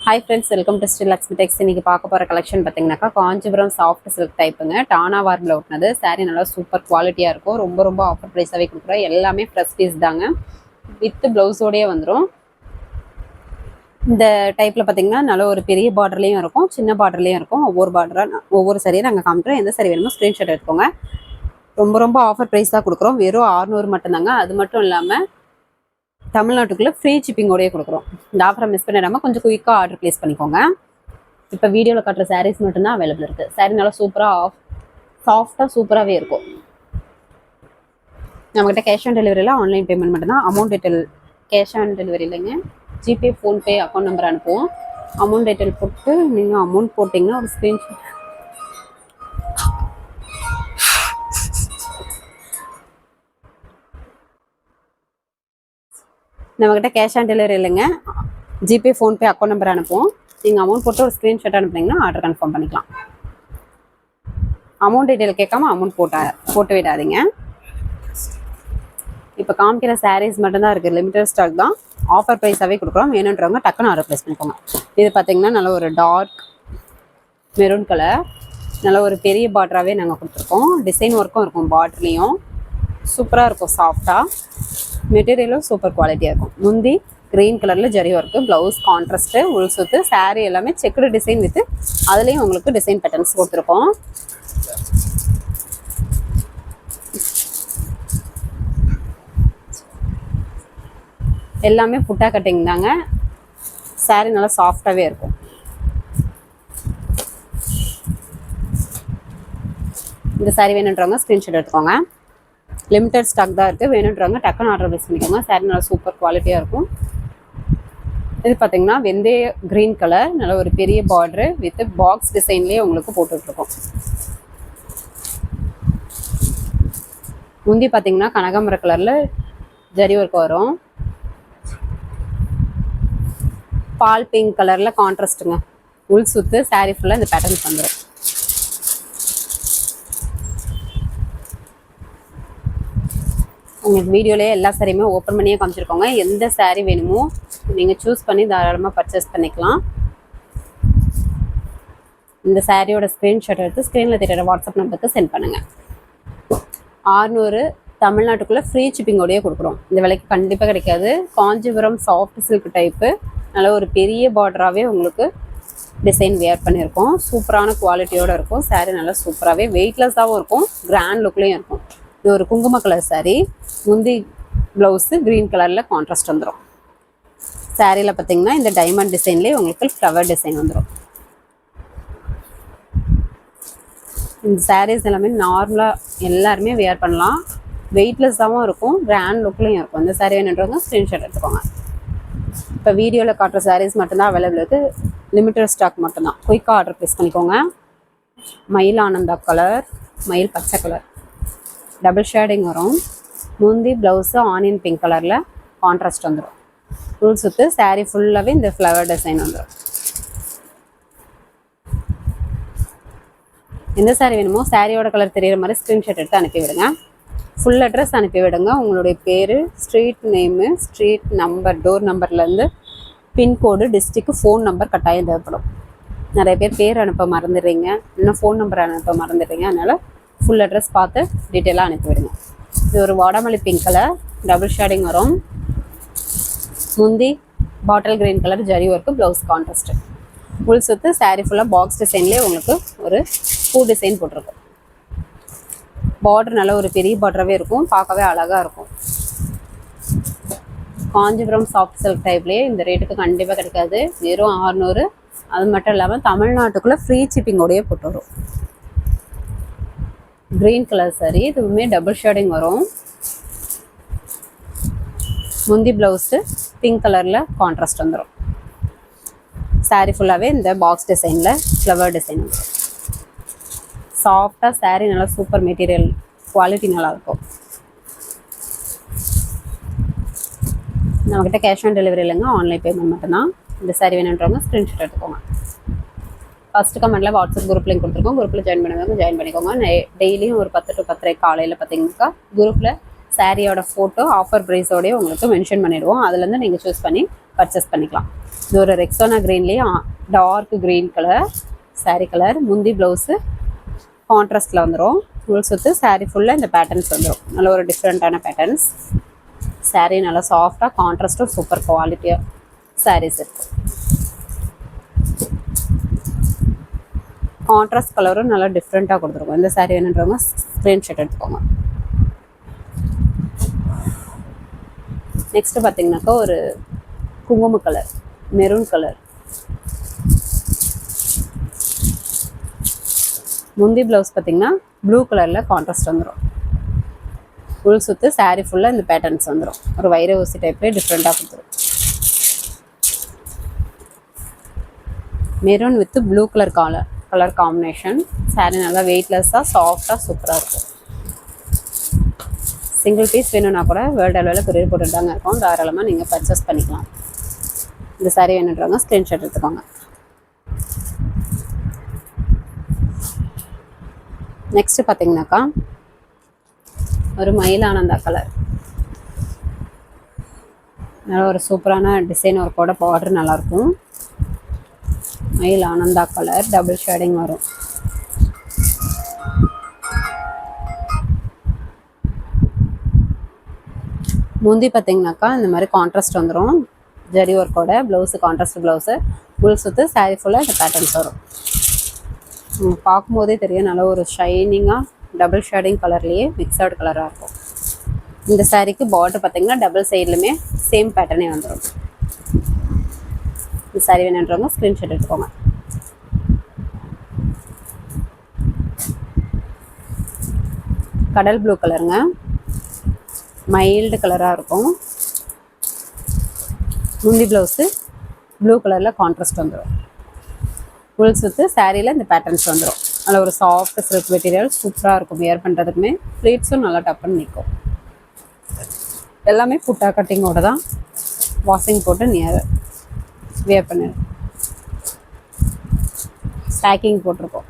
Hi friends, welcome to Sri Lakshmi Tex. இன்னைக்கு பார்க்க போகிற கலெக்ஷன் பார்த்தீங்கன்னாக்கா காஞ்சிபுரம் சாஃப்ட் சில்க் டைப்புங்க. டானா வார்பில் ஒட்டினது. சாரீ நல்லா சூப்பர் குவாலிட்டியாக இருக்கும். ரொம்ப ரொம்ப ஆஃபர் ப்ரைஸாகவே கொடுக்குறோம். எல்லாமே ஃப்ரெஷ் பீஸ் தாங்க. வித் ப்ளவுஸோடையே வந்துடும். இந்த டைப்பில் பார்த்தீங்கன்னா நல்ல ஒரு பெரிய பார்டர்லேயும் இருக்கும், சின்ன பார்டர்லேயும் இருக்கும். ஒவ்வொரு சரியை நாங்கள் காமிக்கிறோம். எந்த சரி வேணுமோ ஸ்க்ரீன்ஷாட் எடுத்துக்கோங்க. ரொம்ப ரொம்ப ஆஃபர் ப்ரைஸ் தான் கொடுக்குறோம். வெறும் 600 மட்டும்தாங்க. அது மட்டும் இல்லாமல் தமிழ்நாட்டுக்குள்ளே ஃப்ரீ ஷிப்பிங்கோடையே கொடுக்குறோம். இந்த ஆஃபரை மிஸ் பண்ணிடாமல் கொஞ்சம் குயிக்காக ஆர்டர் ப்ளேஸ் பண்ணிக்கோங்க. இப்போ வீடியோவில் காட்டுற சாரீஸ் மட்டும்தான் அவைலபிள் இருக்குது. சாரீ நல்லா சாஃப்டாக சூப்பராகவே இருக்கும். நம்மகிட்ட கேஷ் ஆன் டெலிவரியில் ஆன்லைன் பேமெண்ட் மட்டும்தான். Amount detail cash on delivery இல்லைங்க, ஜிபே ஃபோன்பே அக்கௌண்ட் நம்பர் அனுப்புவோம். அமௌண்ட் டீட்டெயில் போட்டு நீங்கள் அமௌண்ட் போட்டிங்கன்னா ஒரு ஸ்க்ரீன்ஷாட் நம்மக்கிட்ட கேஷ் ஆன் டெலிவரி இல்லைங்க, ஜிபே ஃபோன்பே அக்கௌண்ட் நம்பர் அனுப்புவோம். நீங்கள் அமௌண்ட் போட்டு ஒரு ஸ்க்ரீன்ஷாட் அனுப்புனீங்கன்னா ஆர்டர் கன்ஃபார்ம் பண்ணிக்கலாம். அமௌண்ட் டீட்டெயில் கேட்காம அமௌண்ட் போட்டு விடாதீங்க. இப்போ காமிக்கிற சாரீஸ் மட்டும்தான் இருக்குது. லிமிடெட் ஸ்டாக் தான். ஆஃபர் ப்ரைஸாகவே கொடுக்குறோம். வேணுன்றவங்க டக்குன்னு ஆர்டர் ப்ளேஸ் பண்ணிக்கோங்க. இது பார்த்தீங்கன்னா நல்ல ஒரு டார்க் மெரூன் கலர், நல்ல ஒரு பெரிய பார்டராகவே நாங்கள் கொடுத்துருக்கோம். டிசைன் ஒர்க்கும் இருக்கும் பார்டர்லேயும். சூப்பராக இருக்கும். சாஃப்டாக மெட்டீரியலும் சூப்பர் குவாலிட்டியாக இருக்கும். முந்தி க்ரீன் கலரில் ஜரி ஒர்க்கு, ப்ளவுஸ் கான்ட்ராஸ்ட்டு, உள் சுத்து, சாரீ எல்லாமே செக்குடு டிசைன் வித்து அதுலேயும் உங்களுக்கு டிசைன் பேட்டர்ன்ஸ் கொடுத்துருக்கோம். எல்லாமே புட்டா கட்டிங் தாங்க. சாரீ நல்லா சாஃப்டாகவே இருக்கும். இந்த சாரீ வேணுன்றவங்க ஸ்க்ரீன்ஷாட் எடுத்துக்கோங்க. லிமிடெட் ஸ்டாக் தான் இருக்குது. வேணுன்றவங்க டக்குன்னு ஆர்டர் ப்ளேஸ் பண்ணிக்கோங்க. சாரீ நல்லா சூப்பர் குவாலிட்டியாக இருக்கும். இது பார்த்தீங்கன்னா வெந்தய க்ரீன் கலர், நல்ல ஒரு பெரிய பார்டரு வித் பாக்ஸ் டிசைன்லேயே உங்களுக்கு போட்டுட்ருக்கோம். முந்தி பார்த்தீங்கன்னா கனகாம்பர கலரில் ஜரி ஒர்க் வரும். பால் பிங்க் கலரில் கான்ட்ராஸ்ட்டுங்க. உள் சுத்து சாரீ ஃபுல்லாக இந்த பேட்டர்ன்ஸ் வந்துடும். உங்களுக்கு வீடியோலேயே எல்லா சாரியுமே ஓப்பன் பண்ணியே காமிச்சிருக்கோங்க. எந்த சாரீ வேணுமோ நீங்கள் சூஸ் பண்ணி தாராளமாக பர்ச்சேஸ் பண்ணிக்கலாம். இந்த சாரியோட ஸ்க்ரீன்ஷாட் எடுத்து ஸ்க்ரீனில் தெரியுற வாட்ஸ்அப் நம்பருக்கு சென்ட் பண்ணுங்கள். 600 தமிழ்நாட்டுக்குள்ளே ஃப்ரீ ஷிப்பிங்கோடையே கொடுக்குறோம். இந்த விலைக்கு கண்டிப்பாக கிடைக்காது. காஞ்சிபுரம் சாஃப்ட் சில்க் டைப்பு, நல்ல ஒரு பெரிய பார்டராகவே உங்களுக்கு டிசைன் வேர் பண்ணியிருக்கோம். சூப்பரான குவாலிட்டியோடு இருக்கும். சாரீ நல்லா சூப்பராகவே வெயிட்லெஸ்ஸாகவும் இருக்கும், கிராண்ட் லுக்லேயும் இருக்கும். இது ஒரு குங்கும கலர் சாரீ. முந்தி ப்ளவுஸு க்ரீன் கலரில் கான்ட்ராஸ்ட் வந்துடும். சாரியில் பார்த்தீங்கன்னா இந்த டைமண்ட் டிசைன்லேயே உங்களுக்கு ஃப்ளவர் டிசைன் வந்துடும். இந்த சாரீஸ் எல்லாமே நார்மலாக எல்லாருமே வேர் பண்ணலாம். வெயிட்லெஸ்ஸாகவும் இருக்கும், கிராண்ட் லுக்லேயும் இருக்கும். இந்த சாரீ வேணுன்றவங்க ஸ்க்ரீன்ஷாட் எடுத்துக்கோங்க. இப்போ வீடியோவில் காட்டுற சாரீஸ் மட்டும்தான் அவைலபிள் இருக்குது. லிமிட்டட் ஸ்டாக் மட்டும்தான். குயிக்காக ஆர்டர் ப்ளேஸ் பண்ணிக்கோங்க. மயில் ஆனந்தா கலர், மயில் பச்சை கலர், டபுள் ஷேடிங் வரும். முந்தி ப்ளவுஸு ஆனியன் பிங்க் கலரில் கான்ட்ராஸ்ட் வந்துடும். உள் சுத்து சாரீ ஃபுல்லாகவே இந்த ஃப்ளவர் டிசைன் வந்துடும். எந்த சாரீ வேணுமோ சாரியோட கலர் தெரிகிற மாதிரி ஸ்க்ரீன்ஷாட் எடுத்து அனுப்பிவிடுங்க. ஃபுல் அட்ரஸ் அனுப்பிவிடுங்க. உங்களுடைய பேர், street name, street number, door நம்பர்லேருந்து பின்கோடு, டிஸ்ட்ரிக்ட், ஃபோன் நம்பர் கட்டாயம் தேவைப்படும். நிறைய பேர் அனுப்ப மறந்துடுறீங்க, இன்னும் ஃபோன் நம்பர் அனுப்ப மறந்துடுறீங்க. அதனால் ஃபுல் அட்ரஸ் பார்த்து டீட்டெயிலாக அனுப்பிவிடுங்க. இது ஒரு வாடாமல்லி பிங்க் கலர், டபுள் ஷேடிங் வரும். முந்தி bottle green colour zari work, blouse contrast. உள் சுத்து சாரீ ஃபுல்லாக பாக்ஸ் டிசைன்லேயே உங்களுக்கு ஒரு பூ டிசைன் போட்டிருக்கும். பார்டர் நல்ல ஒரு பெரிய பார்டராகவே இருக்கும், பார்க்கவே அழகாக இருக்கும். காஞ்சிபுரம் சாஃப்ட் சில்க் டைப்லேயே இந்த ரேட்டுக்கு கண்டிப்பாக கிடைக்காது. வெறும் 600. அது மட்டும் இல்லாமல் தமிழ்நாட்டுக்குள்ளே ஃப்ரீ ஷிப்பிங்கோடையே போட்டு வரும். க்ரீன் கலர் சாரீ, இதுவுமே டபுள் ஷேடிங் வரும். முந்தி ப்ளவுஸு பிங்க் கலரில் கான்ட்ராஸ்ட் வந்துடும். சாரீ ஃபுல்லாகவே இந்த பாக்ஸ் டிசைனில் ஃப்ளவர் டிசைன் வந்துடும். சாஃப்டாக சாரீ நல்லா சூப்பர் மெட்டீரியல், குவாலிட்டி நல்லாயிருக்கும். நம்மக்கிட்ட கேஷ் ஆன் டெலிவரி இல்லைங்க, ஆன்லைன் பேமெண்ட் மட்டும்தான். இந்த சாரீ வேணுன்றவங்க ஸ்க்ரீன்ஷாட் எடுத்துக்கோங்க. ஃபஸ்ட்டு கமெண்ட்டில் வாட்ஸ்அப் குரூப் லிங்க் கொடுத்துருக்கோம். குரூப்பில் ஜாயின் பண்ணிக்கோங்க. டெய்லியும் ஒரு 10 to 10:30 காலையில் பார்த்தீங்கன்னாக்கா குரூப்பில் சாரியோட ஃபோட்டோ ஆஃபர் ப்ரைஸோடய உங்களுக்கு மென்ஷன் பண்ணிடுவோம். அதுலேருந்து நீங்கள் சூஸ் பண்ணி பர்ச்சேஸ் பண்ணிக்கலாம். இது ஒரு ரெக்ஸோனா கிரீன்லேயே dark green colour sari colour. முந்தி ப்ளவுஸு கான்ட்ராஸ்டில் வந்துடும். ஃபுல் சுற்று சாரீ ஃபுல்லாக இந்த பேட்டர்ன்ஸ் வந்துடும். நல்ல ஒரு டிஃப்ரெண்ட்டான பேட்டர்ன்ஸ். சாரீ நல்லா சாஃப்டாக கான்ட்ராஸ்ட்டும் சூப்பர் குவாலிட்டியாக சாரீஸ் இருக்குது. கான்ட்ராஸ்ட் கலரும் நல்லா டிஃப்ரெண்ட்டாக கொடுத்துருக்கோம். இந்த சாரீ வேணுன்றவங்க ஸ்க்ரீன்ஷாட் எடுத்துக்கோங்க. நெக்ஸ்ட்டு பார்த்தீங்கன்னாக்கா ஒரு குங்கும கலர், மெரூன் கலர். முந்தி ப்ளவுஸ் பார்த்தீங்கன்னா ப்ளூ கலரில் கான்ட்ராஸ்ட் வந்துடும். ஃபுல் சுற்று சாரீ ஃபுல்லாக இந்த பேட்டர்ன்ஸ் வந்துடும். ஒரு வைர ஊசி டைப்லேயே டிஃப்ரெண்ட்டாக கொடுத்துரும். Maroon with blue colour colour combination. Sari நல்லா வெயிட்லெஸ்ஸாக சாஃப்டாக சூப்பராக இருக்கும். சிங்கிள் பீஸ் வேணும்னா கூட வேர்ல்டு அளவில் கொரியர் போட்டுட்டு தாங்க இருக்கும். தாராளமாக நீங்கள் பர்ச்சேஸ் பண்ணிக்கலாம். இந்த சாரீ வேணுன்றவங்க ஸ்க்ரீன்ஷாட் எடுத்துக்கோங்க. நெக்ஸ்ட்டு பார்த்தீங்கன்னாக்கா ஒரு மயில் ஆனந்தா கலர். நல்லா ஒரு சூப்பரான டிசைன் ஒர்க்கோட பார்டர் நல்லாயிருக்கும். மயில் ஆனந்தா கலர் டபுள் ஷேடிங் வரும். முந்தி பார்த்தீங்கன்னாக்கா இந்த மாதிரி கான்ட்ராஸ்ட் வந்துடும். ஜரி ஒர்க்கோட ப்ளவுஸு கான்ட்ராஸ்ட் ப்ளவுஸு. ஃபுல் சுற்று சாரீ ஃபுல்லாக இந்த பேட்டர்ன்ஸ் வரும். பார்க்கும்போதே தெரியும் நல்ல ஒரு ஷைனிங்காக டபுள் ஷேடிங் கலர்லேயே மிக்சர்டு கலராக இருக்கும். இந்த சாரீக்கு பார்டர் பார்த்தீங்கன்னா டபுள் சைட்லையுமே சேம் பேட்டர்னே வந்துடும். இந்த சாரீ வேணுன்றவங்க ஸ்க்ரீன்ஷாட் எடுத்துக்கோங்க. கடல் ப்ளூ கலருங்க, மைல்டு கலராக இருக்கும். முந்தி ப்ளவுஸு ப்ளூ கலரில் கான்ட்ராஸ்ட் வந்துடும். ஃபுல் சுற்று சாரியில் இந்த பேட்டர்ன்ஸ் வந்துடும். அதில் ஒரு சாஃப்ட் சில்க் மெட்டீரியல் சூப்பராக இருக்கும். வியர் பண்ணுறதுக்குமே ப்ளீட்ஸும் நல்லா டப்புன்னு நிற்கும். எல்லாமே புட்டா கட்டிங்கோட தான் வாஷிங் போட்டு வியர் பண்ணு பேக்கிங் போட்டிருக்கோம்.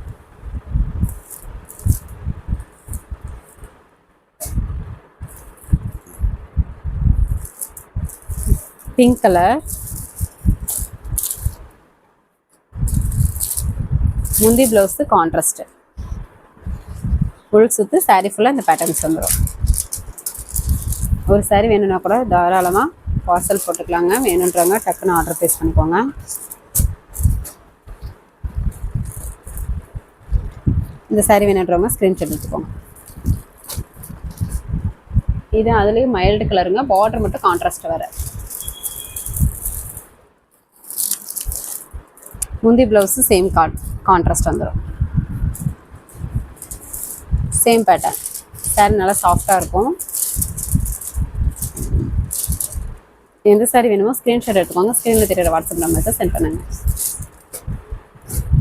பிங்க் கலர், முந்தி ப்ளவுஸு கான்ட்ராஸ்ட்டு. ஃபுல் சுற்று சாரீ ஃபுல்லாக இந்த பேட்டர்ன்ஸ் வந்துடும். ஒரு சாரீ வேணும்னா கூட தாராளமாக பார்சல் போட்டுக்கலாங்க. வேணுன்றவங்க டக்குன்னு ஆர்டர் ப்ளேஸ் பண்ணிக்கோங்க. இந்த சாரீ வேணுன்றவங்க ஸ்க்ரீன்ஷாட் எடுத்துக்கோங்க. இது அதுலேயும் மைல்டு கலருங்க. பார்டர் மட்டும் கான்ட்ராஸ்ட் வர. முந்தி ப்ளவுஸு சேம் கான்ட்ராஸ்ட் வந்துடும். Same pattern. சாரீ நல்லா சாஃப்டாக இருக்கும். எந்த சாரீ வேணுமோ ஸ்க்ரீன்ஷாட் எடுத்துக்கோங்க. ஸ்க்ரீனில் தெரியுற வாட்ஸ்அப் நம்பருக்கு சென்ட் பண்ணுங்க.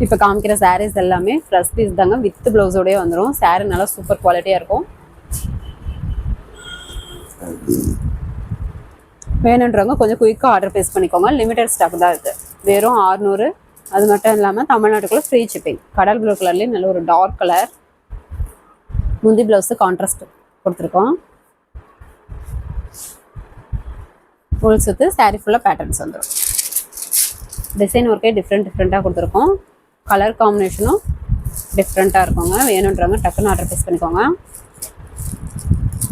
இப்போ காமிக்கிற சாரீஸ் எல்லாமே ஃப்ரெஷ் பீஸ் தாங்க. வித் ப்ளவுஸோடய வந்துடும். சாரீ நல்லா சூப்பர் குவாலிட்டியாக இருக்கும். வேணுன்றவங்க கொஞ்சம் குயிக்காக ஆர்டர் ப்ளேஸ் பண்ணிக்கோங்க. லிமிடெட் ஸ்டாக் தான் இருக்குது. வெறும் 600. அது மட்டும் இல்லாமல் தமிழ்நாட்டுக்குள்ளே ஃப்ரீ ஷிப்பிங். கடல் ப்ளூ கலர்லேயே நல்ல ஒரு டார்க் கலர். முந்தி ப்ளவுஸு கான்ட்ராஸ்ட் கொடுத்துருக்கோம். ஃபுல் சுற்று சாரீ ஃபுல்லாக பேட்டர்ன்ஸ் வந்துடும். டிசைன் ஒர்க்கே டிஃப்ரெண்ட்டாக கொடுத்துருக்கோம். கலர் காம்பினேஷனும் டிஃப்ரெண்ட்டாக இருக்குங்க. வேணுன்றவங்க டக்குன்னு ஆர்டர் ப்ளேஸ் பண்ணிக்கோங்க.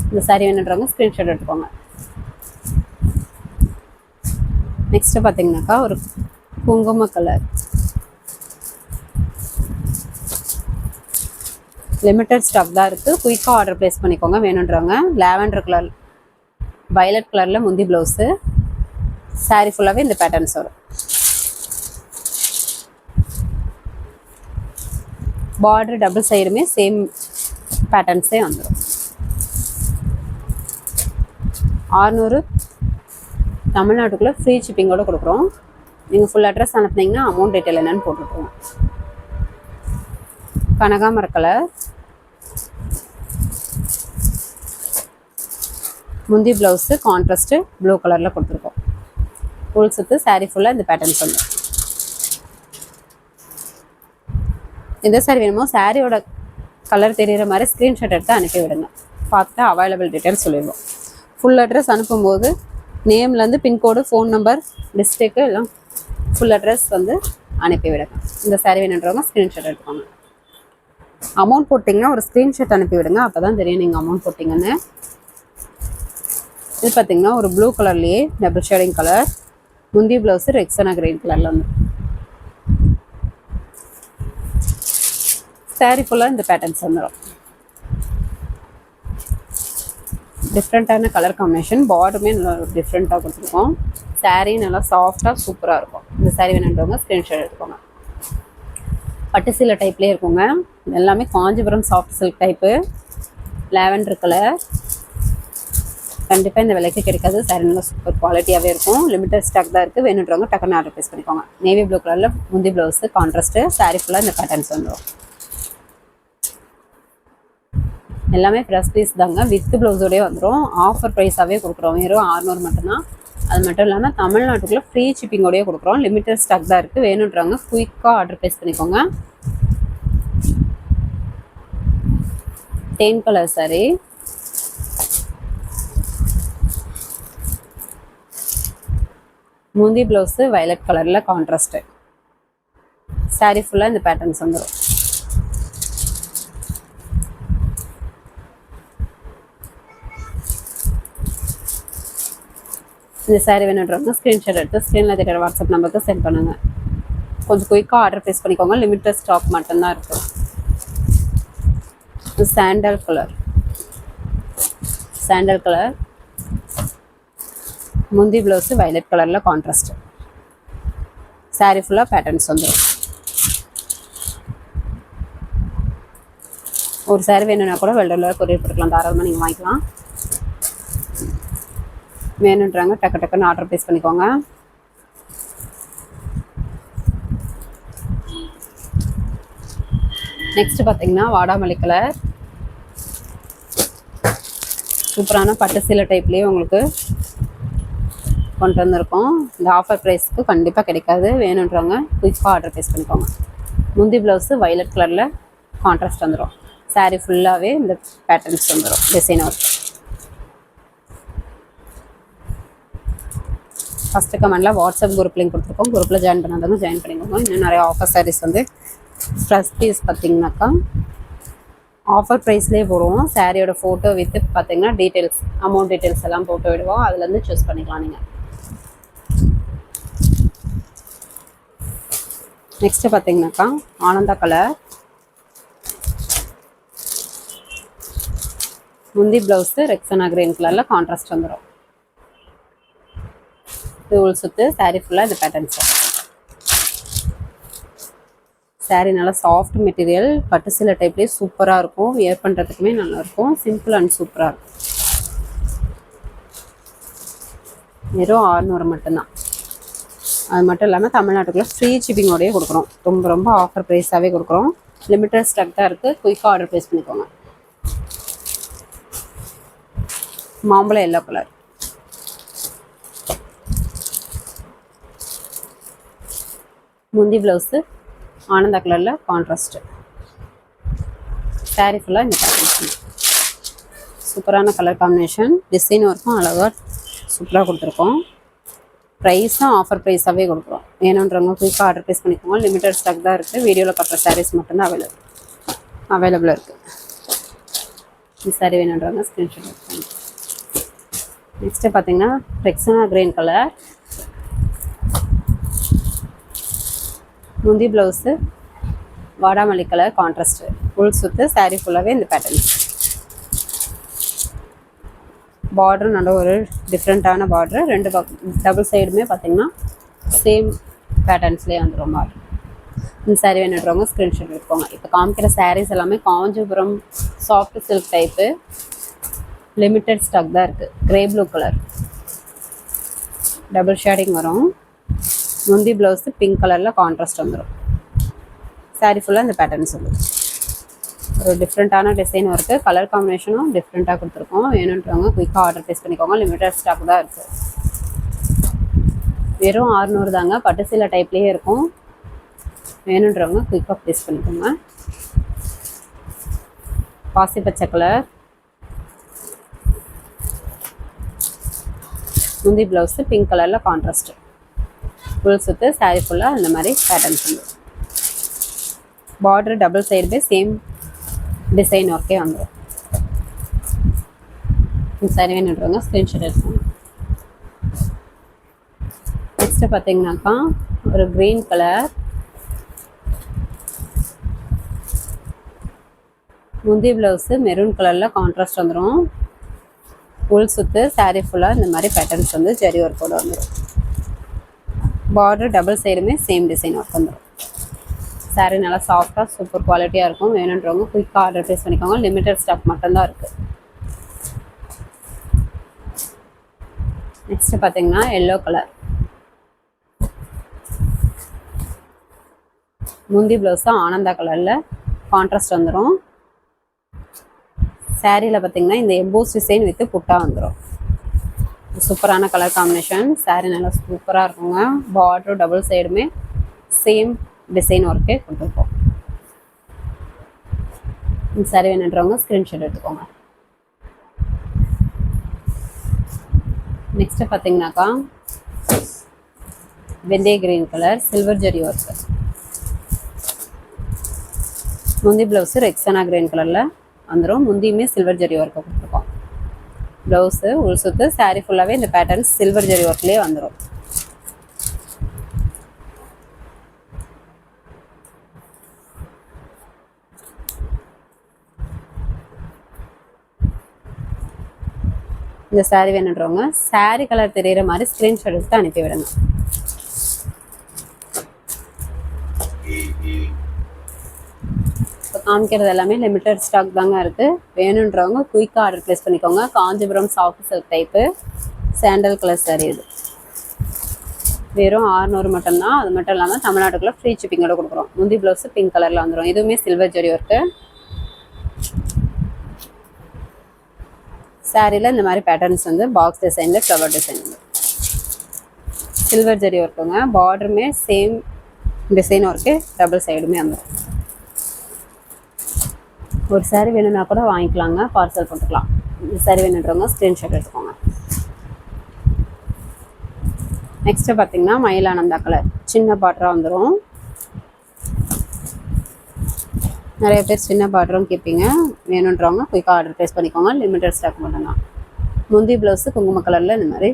இந்த சாரீ வேணுன்றவங்க ஸ்க்ரீன்ஷாட் எடுத்துக்கோங்க. நெக்ஸ்ட்டு பார்த்தீங்கன்னாக்கா ஒரு குங்கும கலர். லிமிட்டட் ஸ்டாக் தான் இருக்குது. குயிக்காக ஆர்டர் ப்ளேஸ் பண்ணிக்கோங்க. வேணுன்றவங்க லாவெண்டர் கலர் வயலட் கலரில் முந்தி ப்ளவுஸு. சாரீ ஃபுல்லாகவே இந்த பேட்டர்ன்ஸ் வரும். பார்டர் டபுள் சைடுமே சேம் பேட்டர்ன்ஸே வந்துடும். 600 தமிழ்நாட்டுக்குள்ளே ஃப்ரீ ஷிப்பிங்கோடு கொடுக்குறோம். நீங்கள் ஃபுல் அட்ரஸ் அனுப்புனீங்கன்னா அமௌண்ட் டீட்டெயில் என்னென்னு போட்டுருக்கோம். கனகாமர கலர், முந்தி ப்ளவுஸு கான்ட்ராஸ்ட்டு ப்ளூ கலரில் கொடுத்துருக்கோம். ஃபுல் சுற்று சாரீ ஃபுல்லாக இந்த பேட்டர்ன்ஸ் வந்து. எந்த சாரீ வேணுமோ சாரியோட கலர் தெரிகிற மாதிரி ஸ்க்ரீன்ஷாட் எடுத்து அனுப்பி விடுங்க. பார்த்துட்டு அவைலபிள் டீட்டெயில் சொல்லிடுவோம். ஃபுல் அட்ரஸ் அனுப்பும்போது நேம்லேருந்து பின்கோடு, ஃபோன் நம்பர், டிஸ்ட்ரிக்ட் எல்லாம் ஃபுல் அட்ரஸ் வந்து அனுப்பி விடுங்க. இந்த சாரீ வேணுன்றவங்க ஸ்க்ரீன்ஷாட் எடுத்துக்கோங்க. அமௌண்ட் போட்டிங்கன்னா ஒரு ஸ்க்ரீன்ஷாட் அனுப்பி விடுங்க, அப்போ தான் தெரியும் நீங்கள் அமௌண்ட் போட்டிங்கன்னு. இது பார்த்தீங்கன்னா ஒரு ப்ளூ கலர்லேயே டபுள் ஷேடிங் கலர். முந்தி ப்ளவுஸு ரெக்ஸனா கிரீன் கலரில் வந்து சாரீ ஃபுல்லாக இந்த பேட்டர்ன்ஸ் வந்துடும். டிஃப்ரெண்ட்டான கலர் காம்பினேஷன், பார்டருமே நல்லா டிஃப்ரெண்ட்டாக கொடுத்துருக்கோம். சாரீ நல்லா சாஃப்டாக சூப்பராக இருக்கும். இந்த சாரீ வேணுன்றவங்க ஸ்க்ரீன்ஷாட் எடுத்துக்கோங்க. பட்டு சீலை டைப்லேயே இருக்குங்க. எல்லாமே Kanchipuram soft silk type, lavender colour. கண்டிப்பாக இந்த விலைக்கு கிடைக்காது. சாரீ நல்லா சூப்பர் குவாலிட்டியாகவே இருக்கும். லிமிட்டட் ஸ்டாக் தான் இருக்குது. வேணுன்றவங்க டக்குன்னு ஆர்டர் ப்ளேஸ் பண்ணிக்கோங்க. நேவி ப்ளூ கலரில் முந்தி ப்ளவுஸு கான்ட்ராஸ்ட்டு. சாரீ ஃபுல்லாக இந்த பேட்டர்ன்ஸ் வந்துடும். எல்லாமே ஃப்ரெஷ் பீஸ் தாங்க. வித் ப்ளவுஸோடய வந்துடும். ஆஃபர் ப்ரைஸாகவே கொடுக்குறோம். வெறும் 600 மட்டும்தான். அது மட்டும் இல்லாமல் தமிழ்நாட்டுக்குள்ளே ஃப்ரீ ஷிப்பிங்கோடய கொடுக்குறோம். லிமிட்டட் ஸ்டாக் தான் இருக்குது. வேணுன்றவங்க குயிக்காக ஆர்டர் ப்ளேஸ் பண்ணிக்கோங்க. தேன் கலர் சாரி, முந்தி ப்ளவுஸு வயலட் கலரில் கான்ட்ராஸ்ட்டு. சாரீ ஃபுல்லாக இந்த பேட்டர்ன்ஸ் வந்துடும். இந்த சாரீ வேணுன்றவங்க ஸ்க்ரீன்ஷாட் எடுத்து ஸ்க்ரீனில் தெரியுற வாட்ஸ்அப் நம்பருக்கு சென்ட் பண்ணுங்கள். கொஞ்சம் குயிக்காக ஆர்டர் ப்ளேஸ் பண்ணிக்கோங்க. லிமிட்டட் ஸ்டாக் மட்டும்தான் இருக்குது. சாண்டல் கலர், சாண்டல் கலர் முந்தி ப்ளவுஸு வயலட் கலரில் கான்ட்ராஸ்ட். சாரீ ஃபுல்லாக பேட்டர்ன்ஸ் வந்துடும். ஒரு சாரீ வேணும்னா கூட வெல்டரில் கொரியர் போட்டுக்கலாம். தாராளமாக நீங்கள் வாங்கிக்கலாம். வேணுன்றாங்க டக்கு டக்குன்னு ஆர்டர் ப்ளேஸ் பண்ணிக்கோங்க. நெக்ஸ்ட் பார்த்தீங்கன்னா வாடாமல்லி கலர், சூப்பரான பட்டு சீலை டைப்லேயே உங்களுக்கு கொண்டு வந்திருக்கோம். இந்த ஆஃபர் ப்ரைஸ்க்கு கண்டிப்பாக கிடைக்காது. வேணுன்றவங்க குயிக்காக ஆர்டர் ப்ளேஸ் பண்ணிக்கோங்க. முந்தி ப்ளவுஸு வயலட் கலரில் கான்ட்ராஸ்ட் வந்துடும். சாரீ ஃபுல்லாகவே இந்த பேட்டர்ன்ஸ் வந்துடும். Design work. ஃபஸ்ட்டு கமெண்டில் வாட்ஸ்அப் குரூப் லிங்க் கொடுத்துருக்கோம். குரூப்பில் ஜாயின் பண்ணாதவங்க ஜாயின் பண்ணிக்கோங்க. இன்னும் நிறைய ஆஃபர் சாரீஸ் வந்து ஃப்ரெஷ் பீஸ் பார்த்தீங்கன்னாக்கா ஆஃபர் ப்ரைஸ்லேயே போடுவோம். சாரியோட ஃபோட்டோ வித்து பார்த்தீங்கன்னா டீட்டெயில்ஸ், அமௌண்ட் டீட்டெயில்ஸ் எல்லாம் போட்டு விடுவோம். அதுலேருந்து சூஸ் பண்ணிக்கலாம் நீங்கள். நெக்ஸ்ட்டு பார்த்தீங்கன்னாக்கா ஆனந்தா கலர், முந்தி ப்ளவுஸு ரெக்ஸனா கிரீன் கலரில் கான்ட்ராஸ்ட் வந்துடும். தூள் சுற்று சாரீ ஃபுல்லாக இந்த பேட்டர்ன்ஸ். சாரீ நல்லா சாஃப்ட் மெட்டீரியல், பட்டு சீலை டைப்லேயே சூப்பராக இருக்கும். வியர் பண்ணுறதுக்குமே நல்லாயிருக்கும். சிம்பிள் அண்ட் சூப்பராக இருக்கும். வெறும் 600 மட்டும்தான். அது மட்டும் இல்லாமல் தமிழ்நாட்டுக்குள்ளே ஃப்ரீ ஷிப்பிங்கோடையே கொடுக்குறோம். ரொம்ப ரொம்ப ஆஃபர் ப்ரைஸாகவே கொடுக்குறோம். லிமிட்டட் ஸ்டாக் தான் இருக்குது. குயிக்காக ஆர்டர் ப்ளேஸ் பண்ணிக்கோங்க. மாம்பழம் எல்லோ கலர், முந்தி ப்ளவுஸு ஆனந்தா கலரில் கான்ட்ராஸ்ட்டு. சாரீ ஃபுல்லாக இந்த பேட்டர்ன். சூப்பரான கலர் காம்பினேஷன், டிசைன் ஒர்க்கும் அழகாக சூப்பராக கொடுத்துருக்கோம். ப்ரைஸும் ஆஃபர் ப்ரைஸாகவே கொடுக்குறோம். வேணுன்றவங்க குயிக்காக ஆர்டர் ப்ளேஸ் பண்ணிக்கோங்க. லிமிட்டட் ஸ்டாக் தான் இருக்குது. வீடியோவில் பார்க்குற சாரீஸ் மட்டும்தான் அவைலபிளாக இருக்குது. இந்த சாரீ வேணுன்றவங்க ஸ்க்ரீன்ஷாட் எடுத்துக்கோங்க. நெக்ஸ்ட்டு பார்த்தீங்கன்னா ரெக்ஸனா கிரீன் கலர், முந்தி ப்ளவுஸு வாடாமல்லி கலர் கான்ட்ராஸ்ட்டு. ஃபுல் சுற்று சாரீ ஃபுல்லாகவே இந்த பேட்டர்ன்ஸ். பார்டர் நல்ல ஒரு டிஃப்ரெண்ட்டான பார்டரு. ரெண்டு டபுள் சைடுமே பார்த்தீங்கன்னா சேம் பேட்டர்ன்ஸ்லேயே வந்துடும் பார்டர். இந்த சாரீ வேணுன்றவங்க ஸ்க்ரீன்ஷாட் எடுத்துக்கோங்க. இப்போ காமிக்கிற சாரீஸ் எல்லாமே Kanchipuram soft silk type. Limited stock தான் இருக்குது. Grey blue colour double shading வரும். முந்தி ப்ளவுஸு பிங்க் கலரில் கான்ட்ராஸ்ட் வந்துடும். சாரீ ஃபுல்லாக இந்த பேட்டர்ன்ஸ் வந்துடும். ஒரு டிஃப்ரெண்ட்டான டிசைன் இருக்குது. கலர் காம்பினேஷனும் டிஃப்ரெண்ட்டாக கொடுத்துருக்கோம். வேணுன்றவங்க குயிக்காக ஆர்டர் ப்ளேஸ் பண்ணிக்கோங்க. லிமிட்டட் ஸ்டாக் தான் இருக்குது. வெறும் 600 தாங்க. பட்டு சீலை டைப்லேயே இருக்கும். வேணுன்றவங்க குயிக்காக ப்ளேஸ் பண்ணிக்கோங்க. பாசி பச்சை கலர், முந்தி ப்ளவுஸு பிங்க் கலரில் கான்ட்ராஸ்ட்டு. ஃபுல் சுற்று சாரீ ஃபுல்லாக இந்த மாதிரி பேட்டர்ன்ஸ் வந்துடும். Border double side same design ஒர்க்கே வந்துடும். இந்த சாரீ வேணுன்றவங்க ஸ்க்ரீன்ஷாட் எடுத்துக்கோங்க. நெக்ஸ்ட்டு பார்த்தீங்கன்னாக்கா ஒரு க்ரீன் கலர், முந்தி ப்ளவுஸு மெரூன் கலரில் கான்ட்ராஸ்ட் வந்துடும். ஃபுல் சுற்று சாரீ ஃபுல்லாக இந்த மாதிரி பேட்டர்ன்ஸ் வந்து ஜரி ஒர்க்கோட வந்துடும். பார்டர் டபுள் சைடுமே சேம் டிசைன் ஒர்க் வந்துடும். சாரீ நல்லா சாஃப்டாக சூப்பர் குவாலிட்டியாக இருக்கும். வேணுன்றவங்க குயிக்காக ஆர்டர் ப்ளேஸ் பண்ணிக்கோங்க. லிமிட்டட் ஸ்டாக் மட்டும்தான் இருக்குது. நெக்ஸ்ட்டு பார்த்தீங்கன்னா எல்லோ கலர், முந்தி ப்ளவுஸு ஆனந்தா கலரில் கான்ட்ராஸ்ட் வந்துடும். சாரியில் பார்த்தீங்கன்னா இந்த எம்போஸ் டிசைன் வித்து புட்டா வந்துடும். சூப்பரான கலர் காம்பினேஷன். சாரீ நல்லா சூப்பராக இருக்குங்க. பார்டரும் டபுள் சைடுமே சேம் டிசைன் ஒர்க்கே கொடுத்துருக்கோம். இந்த சாரீ வேணுன்றவங்க ஸ்க்ரீன்ஷாட் எடுத்துக்கோங்க. நெக்ஸ்ட்டு பார்த்தீங்கன்னாக்கா வெந்தய green colour silver zari work, முந்தி ப்ளவுஸு ரெக்ஸானா கிரீன் கலரில் வந்துடும். முந்தியுமே சில்வர் ஜரி ஒர்க்கை கொடுத்துருக்கோம். ப்ளவுஸு உள் சுற்று சாரீ ஃபுல்லாகவே இந்த பேட்டர்ன்ஸ் சில்வர் ஜரி ஒர்க்லேயே வந்துடும். இந்த சாரீ வேணுன்றவங்க சாரீ கலர் தெரிகிற மாதிரி ஸ்க்ரீன்ஷாட் எடுத்து அனுப்பி விடுங்க. இப்போ காமிக்கிறது எல்லாமே லிமிட்டட் ஸ்டாக் தாங்க இருக்குது. வேணுன்றவங்க குயிக்காக ஆர்டர் ப்ளேஸ் பண்ணிக்கோங்க. Kanchipuram soft silk type sandal colour sari இது. வெறும் 600 மட்டும்தான். அது மட்டும் இல்லாமல் தமிழ்நாட்டுக்குள்ளே ஃப்ரீ ஷிப்பிங்கோட கொடுக்குறோம். முந்தி ப்ளவுஸு பிங்க் கலரில் வந்துடும். இதுவுமே சில்வர் ஜரி ஒர்க்கு. சாரியில் இந்த மாதிரி பேட்டர்ன்ஸ் வந்து பாக்ஸ் டிசைனில் ஃப்ளவர் டிசைன் வந்து சில்வர் ஜரி ஒர்க்குங்க. பார்டருமே சேம் டிசைன் ஒர்க்கு, டபுள் சைடுமே வந்துடும். ஒரு சாரீ வேணும்னா கூட வாங்கிக்கலாங்க, பார்சல் போட்டுக்கலாம். இந்த சாரீ வேணுன்றவங்க ஸ்க்ரீன்ஷாட் எடுத்துக்கோங்க. நெக்ஸ்ட்டு பார்த்தீங்கன்னா மயிலானந்தா கலர் சின்ன பார்டராக வந்துடும். நிறைய பேர் சின்ன பார்டரும் கேட்பீங்க. வேணுன்றவங்க குயிக்காக ஆர்டர் ப்ளேஸ் பண்ணிக்கோங்க. லிமிட்டட் ஸ்டாக் மட்டும்தான். முந்தி ப்ளவுஸு குங்கும கலரில் இந்த மாதிரி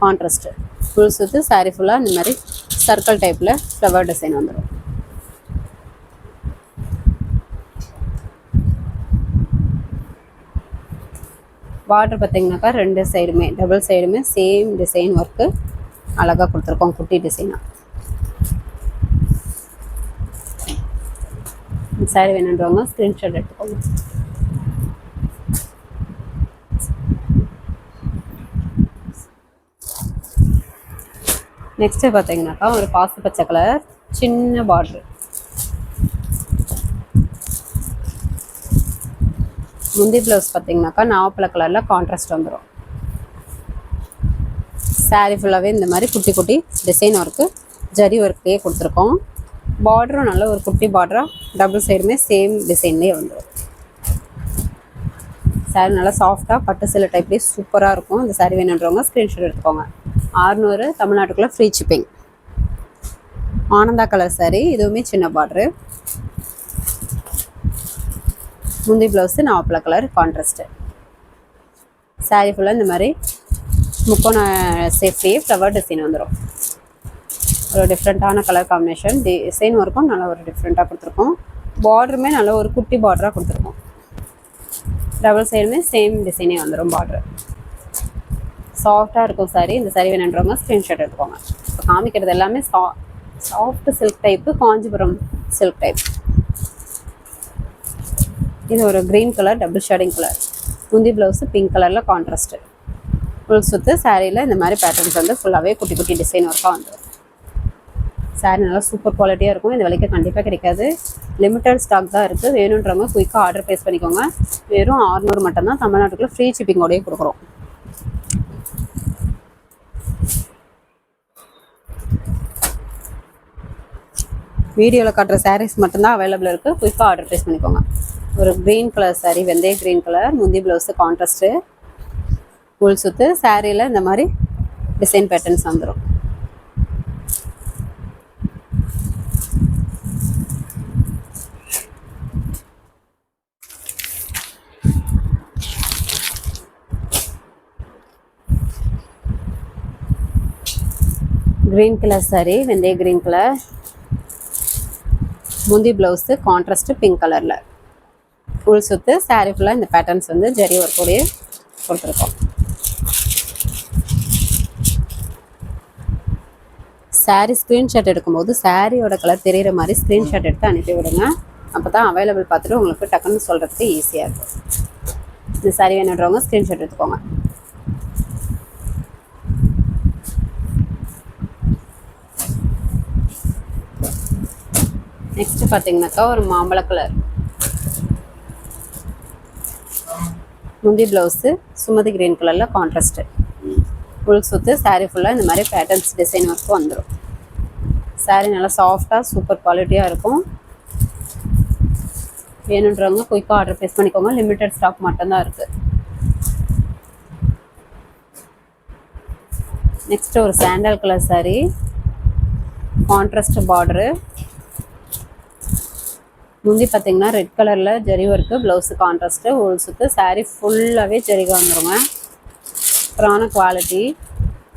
கான்ட்ராஸ்ட்டு, ஃபுல் சுற்று சாரீ ஃபுல்லாக இந்த மாதிரி சர்க்கிள் டைப்பில் ஃப்ளவர் டிசைன் வந்துடும். பார்டர் பார்த்தீங்கன்னாக்கா ரெண்டு சைடுமே டபுள் சைடுமே சேம் டிசைன் ஒர்க்கு அழகாக கொடுத்துருக்கோம், குட்டி டிசைனாக. சாரீ வேணுன்றவங்க ஸ்க்ரீன்ஷாட் எடுத்துக்கோங்க. நெக்ஸ்ட்டு பார்த்தீங்கன்னாக்கா ஒரு பாசி பச்சை கலர் சின்ன பார்டரு, முந்தி ப்ளவுஸ் பார்த்தீங்கன்னாக்கா நாவப்பழ கலரில் கான்ட்ராஸ்ட் வந்துடும். சாரீ ஃபுல்லாகவே இந்த மாதிரி குட்டி குட்டி டிசைன் ஒர்க்கு ஜரி ஒர்க்லேயே கொடுத்துருக்கோம். பார்டரும் நல்ல ஒரு குட்டி பார்டராக டபுள் சைடுமே சேம் டிசைன்லேயே வந்துடும். சாரீ நல்லா சாஃப்டாக பட்டு சில டைப்லேயே சூப்பராக இருக்கும். இந்த சாரீ வேணுன்றவங்க ஸ்க்ரீன்ஷாட் எடுத்துக்கோங்க. 600 தமிழ்நாட்டுக்குள்ளே free shipping. Ananda colour sari, இதுவுமே சின்ன பார்டரு. முந்தி ப்ளவுஸு நாவப்பழ கலர் கான்ட்ராஸ்ட்டு. சாரீ ஃபுல்லாக இந்த மாதிரி முக்கோண சேஃப்லேயே ஃப்ளவர் டிசைன் வந்துடும். ஒரு டிஃப்ரெண்ட்டான கலர் காம்பினேஷன். டிசைன் ஒர்க்கும் நல்லா ஒரு டிஃப்ரெண்ட்டாக கொடுத்துருக்கோம். பார்டருமே நல்ல ஒரு குட்டி பார்டராக கொடுத்துருக்கோம். டபுள் சைடுமே சேம் டிசைனே வந்துடும். பார்டரு சாஃப்டாக இருக்கும் சாரீ. இந்த சாரீ வேணுன்றவங்க ஸ்க்ரீன்ஷாட் எடுத்துக்கோங்க. இப்போ காமிக்கிறது எல்லாமே soft silk type, Kanchipuram silk type. இது ஒரு green colour double shading colour. முந்தி ப்ளவுஸு பிங்க் கலரில் கான்ட்ராஸ்ட்டு. ஃபுல் சுற்று சாரியில் இந்த மாதிரி பேட்டர்ன்ஸ் வந்து ஃபுல்லாகவே குட்டி குட்டி டிசைன் ஒர்க்காக வந்துடும். சாரீ நல்லா சூப்பர் குவாலிட்டியாக இருக்கும். இந்த விலைக்கு கண்டிப்பாக கிடைக்காது. லிமிட்டட் ஸ்டாக் தான் இருக்குது. வேணுன்றவங்க குயிக்காக ஆர்டர் ப்ளேஸ் பண்ணிக்கோங்க. வெறும் 600 மட்டும்தான். தமிழ்நாட்டுக்குள்ளே ஃப்ரீ ஷிப்பிங்கோடையே கொடுக்குறோம். வீடியோவில் காட்டுற சாரீஸ் மட்டும்தான் அவைலபிள் இருக்குது. குயிக்காக ஆர்டர் ப்ளேஸ் பண்ணிக்கோங்க. ஒரு க்ரீன் கலர் சாரீ, வெந்தய க்ரீன் கலர், முந்தி ப்ளவுஸு கான்ட்ராஸ்ட்டு, ஃபுல் சுற்று சாரியில் இந்த மாதிரி டிசைன் பேட்டர்ன்ஸ் வந்துடும். கிரீன் கலர் சாரி, வெந்தய கிரீன் கலர். முந்தி ப்ளவுஸு கான்ட்ராஸ்ட்டு பிங்க் கலரில். ஃபுல் சுத்து சாரீ ஃபுல்லாக இந்த பேட்டர்ன்ஸ் வந்து ஜரி ஒர்க் கூடயே கொடுத்துருக்கோம். சாரீ ஸ்க்ரீன்ஷாட் எடுக்கும்போது சாரியோட கலர் தெரிகிற மாதிரி ஸ்க்ரீன்ஷாட் எடுத்து அனுப்பி விடுங்க. அப்போ தான் அவைலபிள் பார்த்துட்டு உங்களுக்கு டக்குன்னு சொல்கிறதுக்கு ஈஸியாக இருக்கும். இந்த சாரீ வேணுன்றவங்க ஸ்க்ரீன்ஷாட் எடுத்துக்கோங்க. நெக்ஸ்ட் பார்த்தீங்கன்னாக்கா ஒரு மாம்பழ கலர். முந்தி ப்ளவுஸு சுமதி கிரீன் கலரில் கான்ட்ராஸ்ட்டு. ஃபுல் சுற்று சாரீ ஃபுல்லாக இந்த மாதிரி பேட்டர்ன்ஸ் டிசைன் ஒர்க்கு வந்துடும். சாரீ நல்லா சாஃப்டாக சூப்பர் குவாலிட்டியாக இருக்கும். வேணுன்றவங்க குயிக்காக ஆர்டர் ப்ளேஸ் பண்ணிக்கோங்க. லிமிட்டட் ஸ்டாக் மட்டும்தான் இருக்குது. நெக்ஸ்ட் ஒரு sandal colour sari, contrast border. முந்தி பார்த்தீங்கன்னா ரெட் கலரில் ஜரி ஒர்க்கு, ப்ளவுஸு கான்ட்ராஸ்ட்டு, உள் சுற்று சாரீ ஃபுல்லாகவே ஜரிகா வந்துடுங்க. சூப்பரான குவாலிட்டி.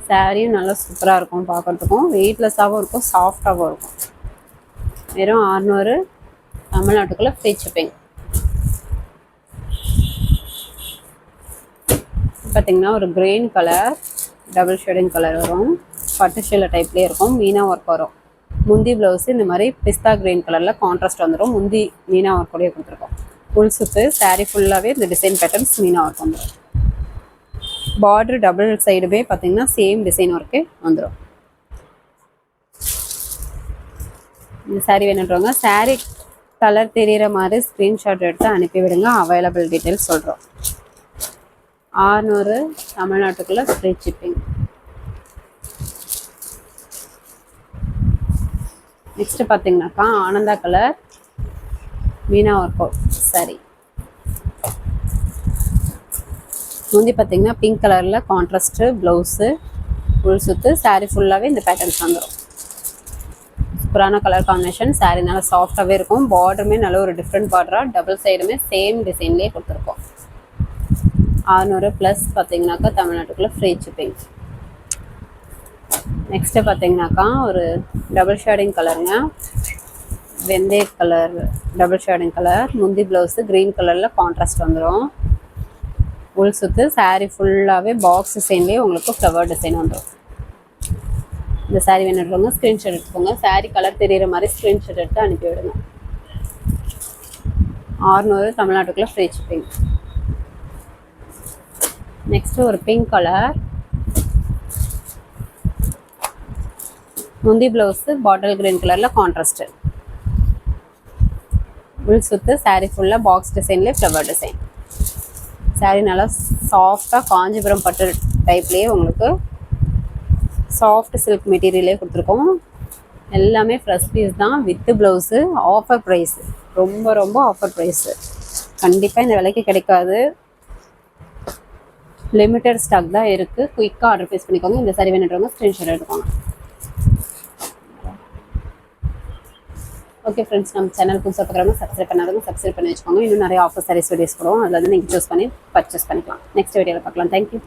சாரியும் நல்லா சூப்பராக இருக்கும் பார்க்குறதுக்கும். வெயிட்லெஸ்ஸாகவும் இருக்கும், சாஃப்டாகவும் இருக்கும். வெறும் 600 தமிழ்நாட்டுக்குள்ளே ஃப்ரீ ஷிப்பிங். பார்த்தீங்கன்னா ஒரு green colour, double shading colour வரும். பட்டு ஷீலை டைப்லேயே இருக்கும். மீனா ஒர்க் வரும். முந்தி ப்ளவுஸு இந்த மாதிரி பிஸ்தா கிரீன் கலரில் கான்ட்ராஸ்ட் வந்துடும். முந்தி மீனா ஒர்க் கூடயே கொடுத்துருக்கோம். ஃபுல் சுற்று சாரீ ஃபுல்லாகவே இந்த டிசைன் பேட்டர்ன்ஸ் மீனா ஒர்க் வந்துடும். பார்டர் டபுள் சைடுமே பார்த்தீங்கன்னா சேம் டிசைன் ஒர்க்கு வந்துடும். இந்த சாரீ வேணுன்றவங்க சாரீ கலர் தெரிகிற மாதிரி ஸ்க்ரீன்ஷாட் எடுத்து அனுப்பி விடுங்க. அவைலபிள் டீட்டெயில்ஸ் சொல்கிறோம். 600 தமிழ்நாட்டுக்குள்ளே ஃப்ரீ ஷிப்பிங். நெக்ஸ்ட் பார்த்தீங்கன்னாக்கா Ananda colour Meena work out sorry. முந்தி பார்த்தீங்கன்னா பிங்க் கலரில் கான்ட்ராஸ்ட்டு ப்ளவுஸு, ஃபுல் சுற்று சாரீ ஃபுல்லாகவே இந்த பேட்டர்ன்ஸ் வந்துடும். சூப்பரான கலர் காம்பினேஷன். சாரீ நல்லா சாஃப்டாகவே இருக்கும். பார்டருமே நல்ல ஒரு டிஃப்ரெண்ட் பார்டராக டபுள் சைடுமே சேம் டிசைன்லேயே கொடுத்துருக்கோம். 600 ப்ளஸ் பார்த்தீங்கன்னாக்கா தமிழ்நாட்டுக்குள்ளே ஃப்ரீ ஷிப்பிங். நெக்ஸ்ட்டு பார்த்தீங்கன்னாக்கா ஒரு டபுள் ஷேடிங் கலருங்க, வெந்தய கலர் டபுள் ஷேடிங் கலர். முந்தி ப்ளவுஸு க்ரீன் கலரில் கான்ட்ராஸ்ட் வந்துடும். உள் சுற்று சாரீ ஃபுல்லாகவே பாக்ஸ் டிசைன்லேயே உங்களுக்கு ஃப்ளவர் டிசைன் வந்துடும். இந்த சாரீ வேணுன்றவங்க ஸ்க்ரீன்ஷாட் எடுத்துக்கோங்க. சாரீ கலர் தெரிகிற மாதிரி ஸ்க்ரீன்ஷாட் எடுத்து அனுப்பி விடுங்க. 600 தமிழ்நாட்டுக்குள்ளே ஃப்ரீ ஷிப்பிங். நெக்ஸ்ட்டு ஒரு பிங்க் கலர், முந்தி ப்ளவுஸு பாட்டில் கிரீன் கலரில் கான்ட்ராஸ்ட்டு. உள் சுற்று சாரீ ஃபுல்லாக பாக்ஸ் டிசைன்லேயே ஃப்ளவர் டிசைன். சாரீ நல்லா சாஃப்டாக காஞ்சிபுரம் பட்டு டைப்லேயே உங்களுக்கு சாஃப்ட் சில்க் மெட்டீரியலே கொடுத்துருக்கோம். எல்லாமே ஃப்ரெஷ் பீஸ் தான் வித்து ப்ளவுஸு. ஆஃபர் ப்ரைஸு, ரொம்ப ரொம்ப ஆஃபர் ப்ரைஸு. கண்டிப்பாக இந்த விலைக்கு கிடைக்காது. லிமிட்டட் ஸ்டாக் தான் இருக்குது. குயிக்காக ஆர்டர் ப்ளேஸ் பண்ணிக்கோங்க. இந்த சாரீ வேணுன்றவங்க ஸ்க்ரீன்ஷாட் எடுத்துக்கோங்க. ஓகே ஃப்ரெண்ட்ஸ், நம்ம சேனல் புதுசாக பார்க்குறவங்க சப்ஸ்கிரைப் பண்ணாதவங்க சப்ஸ்கிரைப் பண்ணி வச்சுக்கோங்க. இன்னும் நிறைய ஆஃபர் சாரீஸ் வீடியோஸ் போடுவோம். அதில் வந்து நீங்கள் சூஸ் பண்ணி பர்ச்சேஸ் பண்ணிக்கலாம். நெக்ஸ்ட் வீடியோவில் பார்க்கலாம். தேங்க்யூ.